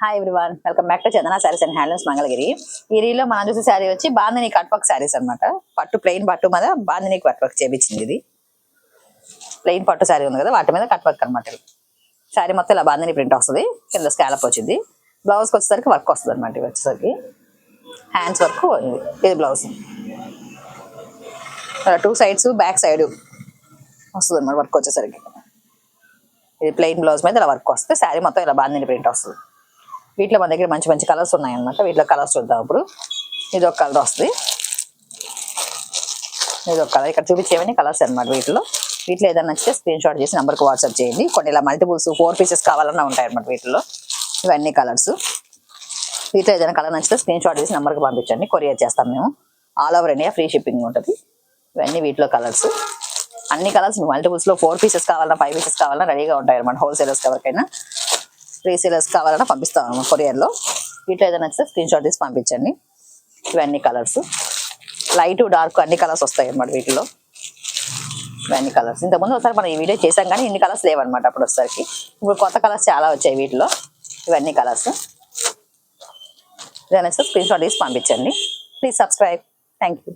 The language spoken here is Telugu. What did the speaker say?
Hi everyone, welcome back to Chandana saris and handlooms Mangalagiri. ఈ రీలో మనం చూసే శారీ వచ్చి బాందిని కట్ వర్క్ శారీస్ అనమాట. పట్టు ప్లెయిన్ పట్టు మీద బాందిని కట్ వర్క్ చేయించింది. ఇది ప్లెయిన్ పట్టు శారీ ఉంది కదా, వాటి మీద కట్ వర్క్ అనమాట. శారీ మొత్తం ఇలా బాందిని ప్రింట్ వస్తుంది, కింద స్కాలప్ వచ్చింది. బ్లౌజ్కి వచ్చేసరికి వర్క్ వస్తుంది అనమాట. ఇవి వచ్చేసరికి హ్యాండ్స్ వర్క్. ఇది blouse two sides back side వస్తుంది అనమాట వర్క్ వచ్చేసరికి. ఇది ప్లెయిన్ బ్లౌజ్ మీద ఇలా వర్క్ వస్తే శారీ మొత్తం ఇలా బాందిని ప్రింట్ వస్తుంది. వీటిలో మన దగ్గర మంచి మంచి కలర్స్ ఉన్నాయన్నమాట. వీటిలో కలర్స్ చూద్దాం ఇప్పుడు. ఇది ఒక కలర్ వస్తుంది, ఇది ఒక కలర్. ఇక్కడ చూపించేవన్నీ కలర్స్ అనమాట. వీటిలో ఏదైనా నచ్చితే స్క్రీన్ షాట్ చేసి నెంబర్కి వాట్సాప్ చేయండి. కొన్ని ఇలా మల్టిపుల్స్ 4 పీసెస్ కావాలన్నా ఉంటాయి అనమాట వీటిలో. ఇవన్నీ కలర్స్. వీటిలో ఏదైనా కలర్ నచ్చితే స్క్రీన్ షాట్ చేసి నెంబర్కి పంపించండి, కొరియర్ చేస్తాం మేము. All over India free shipping ఉంటుంది. ఇవన్నీ వీటిలో కలర్స్. అన్ని కలర్స్ మల్టిపుల్స్లో 4 పీసెస్ కావాలన్నా 5 పీసెస్ కావాలన్నా రెడీగా ఉంటాయి అనమాట. హోల్సేలర్స్ ఎవరికైనా రీసేలర్స్ కావాలన్నా పంపిస్తాము కొరియర్లో. వీటిలో ఏదైనా నచ్చితే స్క్రీన్ షాట్ తీసి పంపించండి. ఇవన్నీ కలర్స్, లైట్ డార్క్ అన్ని కలర్స్ వస్తాయి అన్నమాట వీటిలో. ఇవన్నీ కలర్స్. ఇంతకుముందు ఒకసారి మనం ఈ వీడియో చేసాం కానీ ఇన్ని కలర్స్ లేవన్నమాట అప్పుడు వచ్చేసరికి. ఇప్పుడు కొత్త కలర్స్ చాలా వచ్చాయి వీటిలో. ఇవన్నీ కలర్స్. ఏదైనా నచ్చితే స్క్రీన్ షాట్ తీసి పంపించండి. Please subscribe. Thank you.